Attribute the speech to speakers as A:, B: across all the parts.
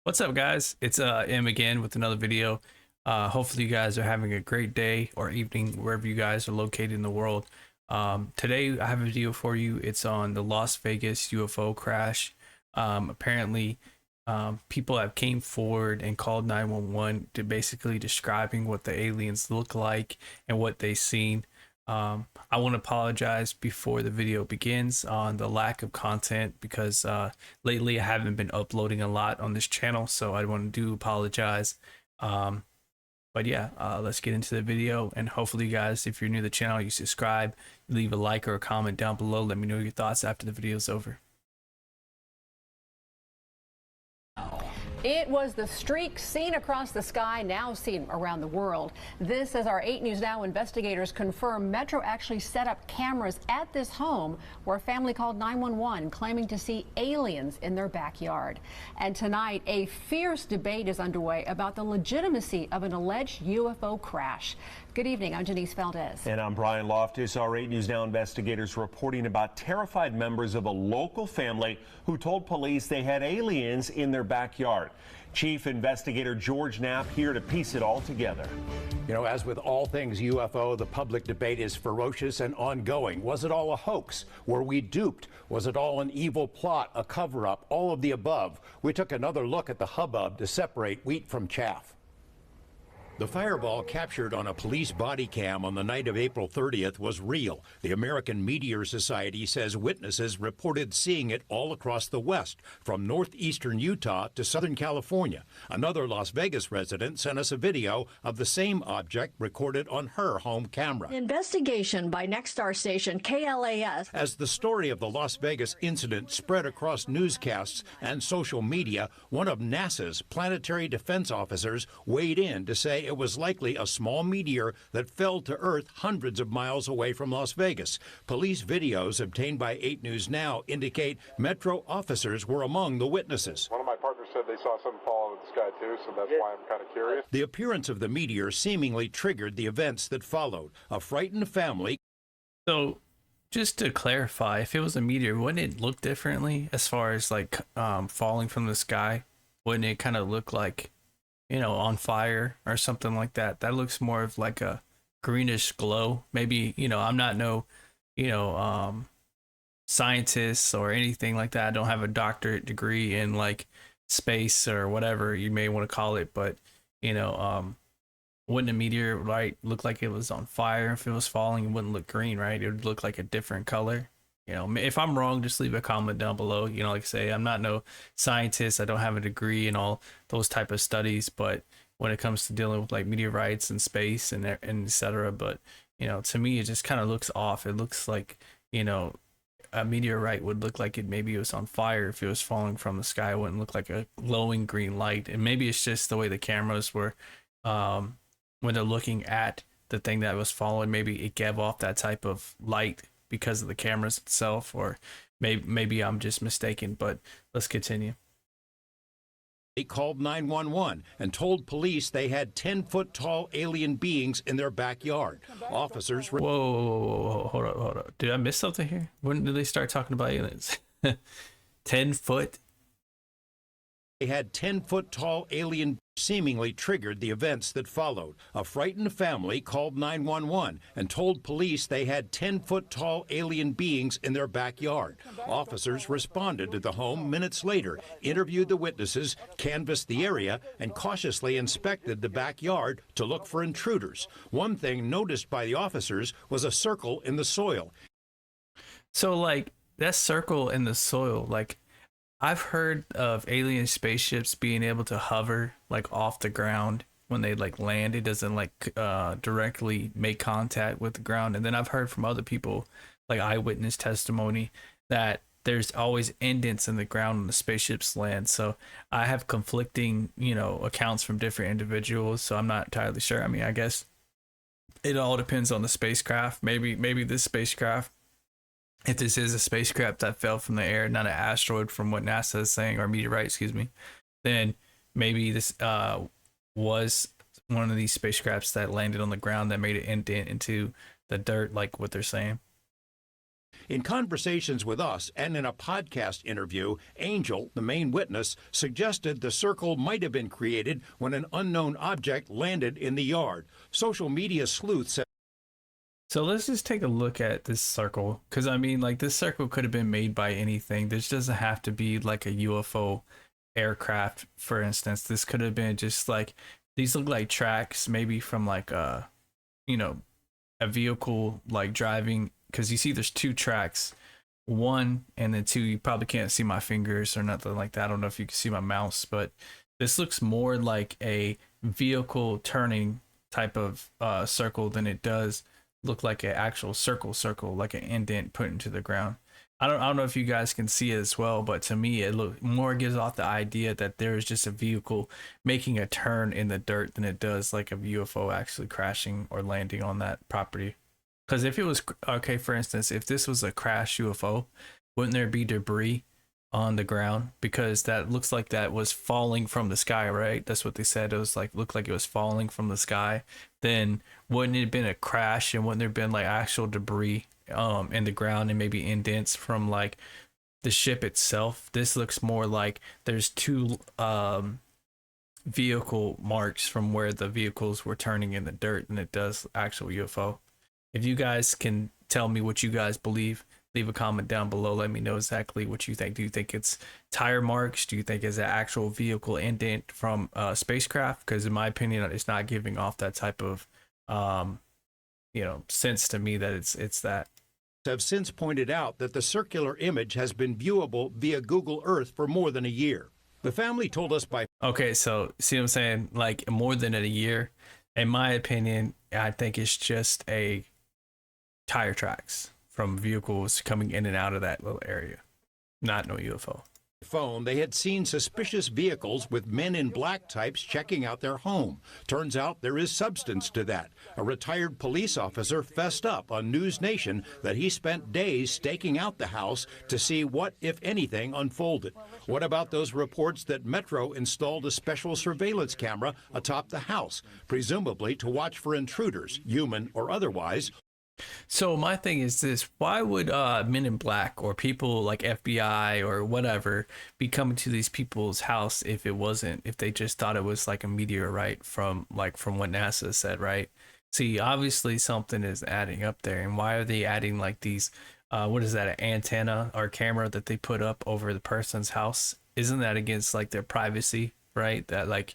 A: What's up, guys? It's M again with another video. Hopefully you guys are having a great day or evening wherever you guys are located in the world. Today I have a video for you. It's on the Las Vegas UFO crash. Apparently, people have came forward and called 911 to basically describing what the aliens look like and what they seen. I want to apologize before the video begins on the lack of content because lately I haven't been uploading a lot on this channel, so I want to apologize. Um, but yeah, let's get into the video, and hopefully you guys, if you're new to the channel, you subscribe, leave a like or a comment down below. Let me know your thoughts after the video is over.
B: It was the streak seen across the sky, now seen around the world. This, as our 8 News Now investigators confirm Metro actually set up cameras at this home where a family called 911 claiming to see aliens in their backyard. And tonight, a fierce debate is underway about the legitimacy of an alleged UFO crash. Good evening, I'm Janice Valdez.
C: And I'm Brian Loftus. Our 8 News Now investigators reporting about terrified members of a local family who told police they had aliens in their backyard. Chief Investigator George Knapp here to piece it all together.
D: You know, as with all things UFO, the public debate is ferocious and ongoing. Was it all a hoax? Were we duped? Was it all an evil plot, a cover-up, all of the above? We took another look at the hubbub to separate wheat from chaff. The fireball captured on a police body cam on the night of April 30th was real. The American Meteor Society says witnesses reported seeing it all across the West, from northeastern Utah to Southern California. Another Las Vegas resident sent us a video of the same object recorded on her home camera.
E: Investigation by Nexstar station KLAS.
D: As the story of the Las Vegas incident spread across newscasts and social media, one of NASA's planetary defense officers weighed in to say it was likely a small meteor that fell to Earth hundreds of miles away from Las Vegas. Police videos obtained by 8 News Now indicate Metro officers were among the witnesses.
F: One of my partners said they saw something fall out of the sky too, so that's why I'm kind of curious.
D: The appearance of the meteor seemingly triggered the events that followed. A frightened family.
A: So, just to clarify, if it was a meteor, wouldn't it look differently as far as like falling from the sky? Wouldn't it kind of look like, you know, on fire or something like that? That looks more of like a greenish glow. Maybe, you know, I'm not no, scientist or anything like that. I don't have a doctorate degree in like space or whatever you may want to call it, but wouldn't a meteorite look like it was on fire? If it was falling, it wouldn't look green, right? It would look like a different color. You know, if I'm wrong, just leave a comment down below. You know, like I say, I'm not no scientist. I don't have a degree in all those type of studies, but when it comes to dealing with like meteorites and space and etc. But, you know, to me, it just kind of looks off. It looks like, you know, a meteorite would look like maybe it was on fire. If it was falling from the sky, it wouldn't look like a glowing green light. And maybe it's just the way the cameras were, when they're looking at the thing that was falling, maybe it gave off that type of light because of the cameras itself, or maybe I'm just mistaken, but let's continue.
D: They called 911 and told police they had 10-foot tall alien beings in their backyard. Officers
A: whoa, hold up. Did I miss something here? When did they start talking about aliens? 10 foot?
D: They had 10-foot tall alien seemingly triggered the events that followed. A frightened family called 911 and told police they had 10-foot tall alien beings in their backyard. Officers responded to the home minutes later, interviewed the witnesses, canvassed the area, and cautiously inspected the backyard to look for intruders. One thing noticed by the officers was a circle in the soil.
A: So, like, that circle in the soil, like, I've heard of alien spaceships being able to hover like off the ground when they like land. It doesn't like directly make contact with the ground. And then I've heard from other people, like eyewitness testimony, that there's always indents in the ground when the spaceships land. So I have conflicting, accounts from different individuals. So I'm not entirely sure. I mean, I guess it all depends on the spacecraft. Maybe this spacecraft, if this is a spacecraft that fell from the air, not an asteroid from what NASA is saying, or meteorite, excuse me, then maybe this was one of these spacecrafts that landed on the ground that made an indent into the dirt, like what they're saying.
D: In conversations with us and in a podcast interview, Angel, the main witness, suggested the circle might have been created when an unknown object landed in the yard. Social media sleuths said.
A: So let's just take a look at this circle, because I mean, like, this circle could have been made by anything. This doesn't have to be like a UFO aircraft, for instance. This could have been just like, these look like tracks, maybe from like a vehicle like driving, because you see there's two tracks, one and then two. You probably can't see my fingers or nothing like that. I don't know if you can see my mouse, but this looks more like a vehicle turning type of circle than it does look like an actual circle, like an indent put into the ground. I don't know if you guys can see it as well, but to me it gives off the idea that there is just a vehicle making a turn in the dirt than it does like a UFO actually crashing or landing on that property. Because if it was okay, for instance, if this was a crash UFO, wouldn't there be debris on the ground? Because that looks like that was falling from the sky, right? That's what they said. It was like, looked like it was falling from the sky. Then wouldn't it have been a crash, and wouldn't there have been like actual debris in the ground and maybe indents from like the ship itself? This looks more like there's two vehicle marks from where the vehicles were turning in the dirt than it does actual UFO. If you guys can tell me what you guys believe, leave a comment down below. Let me know exactly what you think. Do you think it's tire marks? Do you think it's an actual vehicle indent from a spacecraft? Because in my opinion, it's not giving off that type of sense to me that it's that.
D: Have since pointed out that the circular image has been viewable via Google Earth for more than a year. The family told us by.
A: Okay, so see what I'm saying? Like more than a year. In my opinion, I think it's just a tire tracks from vehicles coming in and out of that little area, not no UFO.
D: Phone, they had seen suspicious vehicles with men in black types checking out their home. Turns out there is substance to that. A retired police officer fessed up on News Nation that he spent days staking out the house to see what, if anything, unfolded. What about those reports that Metro installed a special surveillance camera atop the house, presumably to watch for intruders, human or otherwise?
A: So my thing is this: why would men in black or people like FBI or whatever be coming to these people's house if they just thought it was like a meteorite from what NASA said, right? See, obviously something is adding up there. And why are they adding like these what is that, an antenna or camera that they put up over the person's house? Isn't that against like their privacy, right? That like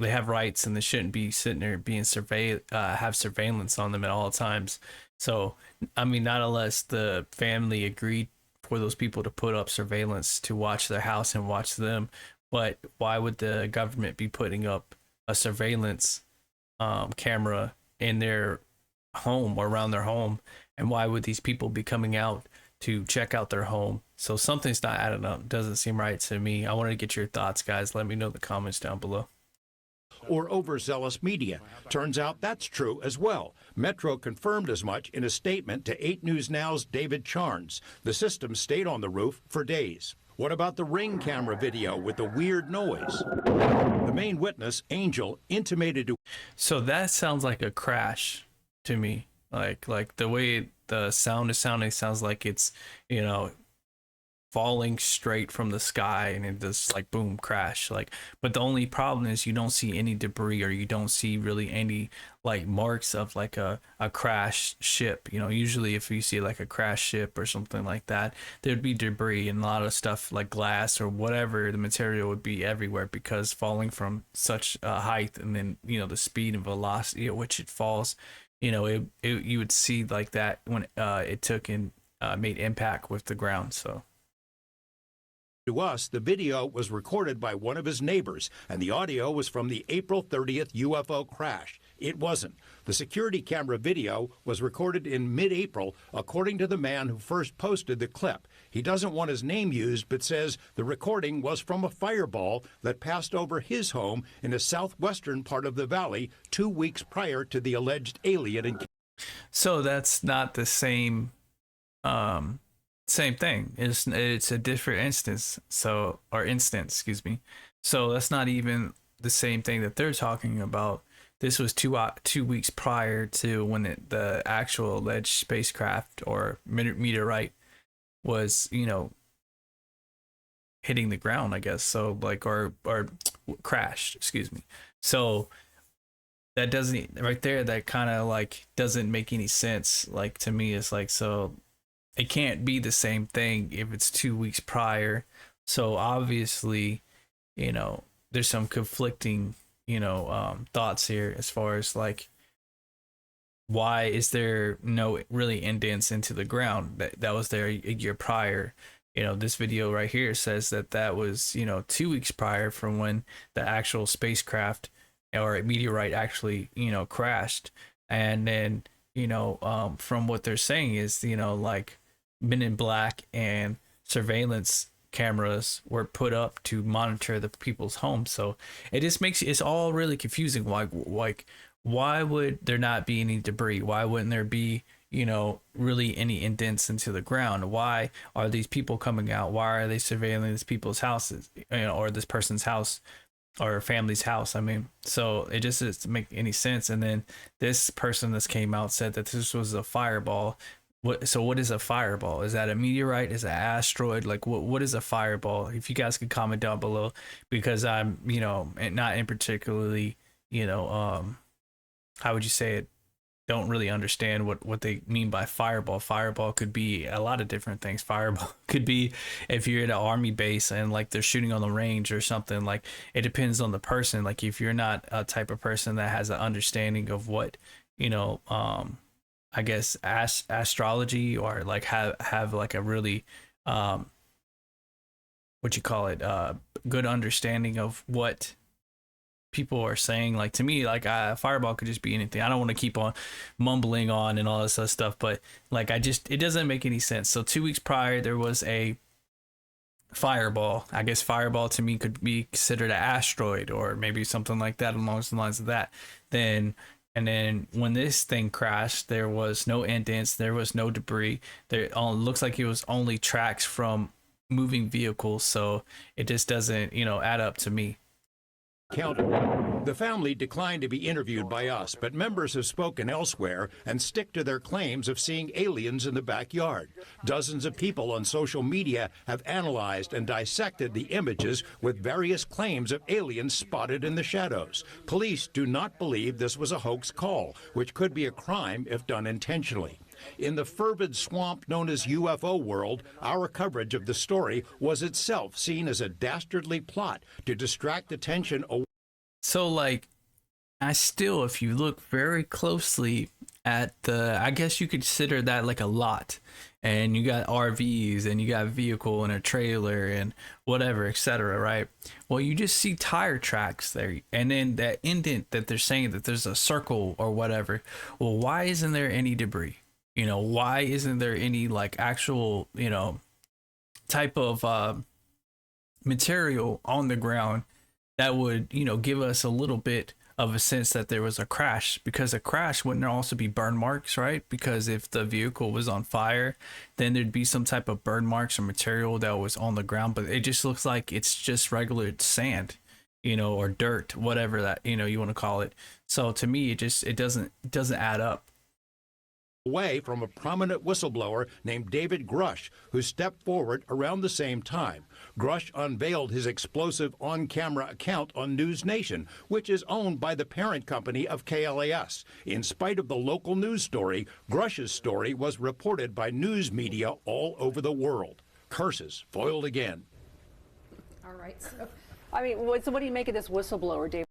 A: they have rights and they shouldn't be sitting there being have surveillance on them at all times. So, I mean, not unless the family agreed for those people to put up surveillance to watch their house and watch them. But why would the government be putting up a surveillance camera in their home or around their home? And why would these people be coming out to check out their home? So something's not adding up. Doesn't seem right to me. I wanted to get your thoughts, guys. Let me know in the comments down below.
D: Or overzealous media. Turns out that's true as well. Metro confirmed as much in a statement to 8 News Now's David Charnes. The system stayed on the roof for days. What about the Ring camera video with the weird noise? The main witness, Angel, intimated to.
A: So that sounds like a crash to me. Like the way the sound is sounding sounds like it's, falling straight from the sky and it just like boom, crash. But the only problem is you don't see any debris, or you don't see really any like marks of like a crash ship. Usually if you see like a crash ship or something like that, there'd be debris and a lot of stuff like glass or whatever the material would be everywhere, because falling from such a height and then the speed and velocity at which it falls, you would see like that when it took and made impact with the ground. So
D: to us, the video was recorded by one of his neighbors, and the audio was from the April 30th UFO crash. It wasn't. The security camera video was recorded in mid-April, according to the man who first posted the clip. He doesn't want his name used, but says the recording was from a fireball that passed over his home in the southwestern part of the valley 2 weeks prior to the alleged alien encounter.
A: So that's not the same thing. It's a different instance. So that's not even the same thing that they're talking about. this was 2 weeks prior to when the actual alleged spacecraft or meteorite was, hitting the ground, I guess. So like, or crashed, excuse me. So that doesn't, right there, that kind of like doesn't make any sense. Like, to me, it's like, so it can't be the same thing if it's 2 weeks prior. So obviously, there's some conflicting, thoughts here as far as like, why is there no really indents into the ground that was there a year prior? This video right here says that was, 2 weeks prior from when the actual spacecraft or a meteorite actually, crashed. And then, from what they're saying is, like Men in Black and surveillance cameras were put up to monitor the people's homes. So it just makes it's all really confusing. Why would there not be any debris? Why wouldn't there be, really any indents into the ground? Why are these people coming out? Why are they surveilling these people's houses, or this person's house or family's house? I mean, so it just doesn't make any sense. And then this person that came out said that this was a fireball. What is a fireball? Is that a meteorite? Is it an asteroid? Like, what is a fireball? If you guys could comment down below, because I'm, not in particularly, how would you say it? Don't really understand what they mean by fireball. Fireball could be a lot of different things. Fireball could be if you're at an army base and like they're shooting on the range or something. Like, it depends on the person. Like, if you're not a type of person that has an understanding of what, I guess astrology, or like have like a really what you call it, good understanding of what people are saying. Like, to me, like, fireball could just be anything. I don't want to keep on mumbling on and all this other stuff, but like, it doesn't make any sense. So 2 weeks prior there was a fireball. I guess fireball to me could be considered an asteroid or maybe something like that, along the lines of that. And then when this thing crashed, there was no indents, there was no debris. There looks like it was only tracks from moving vehicles. So it just doesn't, add up to me.
D: The family declined to be interviewed by us, but members have spoken elsewhere and stick to their claims of seeing aliens in the backyard. Dozens of people on social media have analyzed and dissected the images with various claims of aliens spotted in the shadows. Police do not believe this was a hoax call, which could be a crime if done intentionally. In the fervid swamp known as UFO world, our coverage of the story was itself seen as a dastardly plot to distract attention away.
A: So, like, if you look very closely at I guess you could consider that like a lot, and you got RVs and you got a vehicle and a trailer and whatever, etc., right? Well, you just see tire tracks there, and then that indent that they're saying that there's a circle or whatever. Well, why isn't there any debris? Why isn't there any like actual, type of material on the ground that would, give us a little bit of a sense that there was a crash? Because a crash wouldn't there also be burn marks, right? Because if the vehicle was on fire, then there'd be some type of burn marks or material that was on the ground. But it just looks like it's just regular sand, or dirt, whatever that, you want to call it. So to me, it doesn't add up.
D: Away from a prominent whistleblower named David Grush, who stepped forward around the same time. Grush unveiled his explosive on-camera account on News Nation, which is owned by the parent company of KLAS. In spite of the local news story, Grush's story was reported by news media all over the world. Curses foiled again.
B: All right. So, what do you make of this whistleblower, David?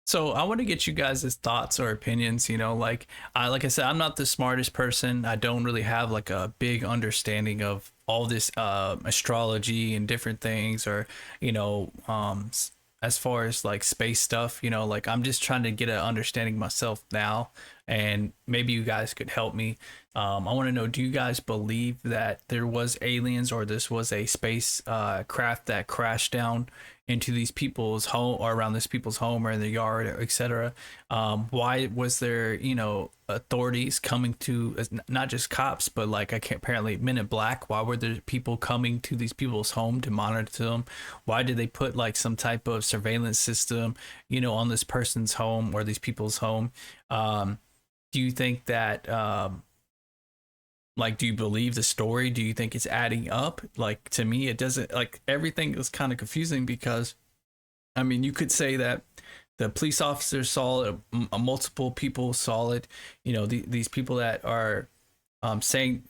A: So I want to get you guys' thoughts or opinions. Like I said, I'm not the smartest person. I don't really have like a big understanding of all this astrology and different things, or as far as like space stuff. Like, I'm just trying to get an understanding myself now, and maybe you guys could help me. I want to know, do you guys believe that there was aliens, or this was a space craft that crashed down into these people's home, or around this people's home, or in the yard, etc.? Why was there, authorities coming to, not just cops, but like apparently Men in Black? Why were there people coming to these people's home to monitor them? Why did they put like some type of surveillance system, on this person's home or these people's home? Do you think that do you believe the story? Do you think it's adding up? Like, to me, it doesn't. Like, everything is kind of confusing, because I mean, you could say that the police officers saw it, multiple people saw it, these people that are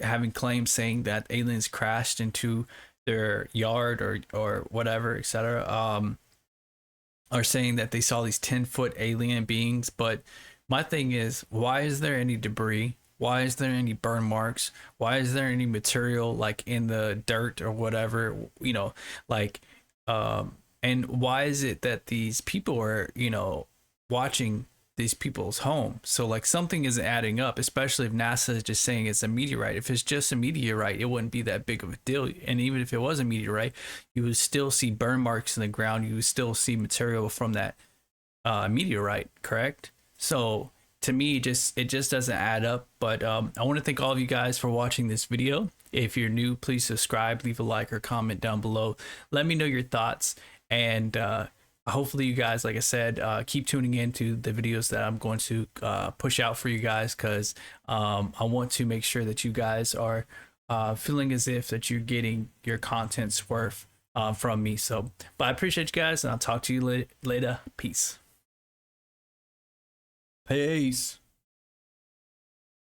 A: having claims saying that aliens crashed into their yard or whatever, etc., are saying that they saw these 10-foot alien beings. But my thing is, why is there any debris? Why is there any burn marks? Why is there any material like in the dirt or whatever, and why is it that these people are, watching these people's home? So like, something isn't adding up, especially if NASA is just saying it's a meteorite. If it's just a meteorite, it wouldn't be that big of a deal. And even if it was a meteorite, you would still see burn marks in the ground. You would still see material from that meteorite, correct? So to me, it just doesn't add up. But I want to thank all of you guys for watching this video. If you're new, please subscribe, leave a like or comment down below. Let me know your thoughts, and hopefully you guys, like I said, keep tuning in to the videos that I'm going to push out for you guys, because I want to make sure that you guys are feeling as if that you're getting your content's worth from me. So, but I appreciate you guys, and I'll talk to you later. Peace. Peace.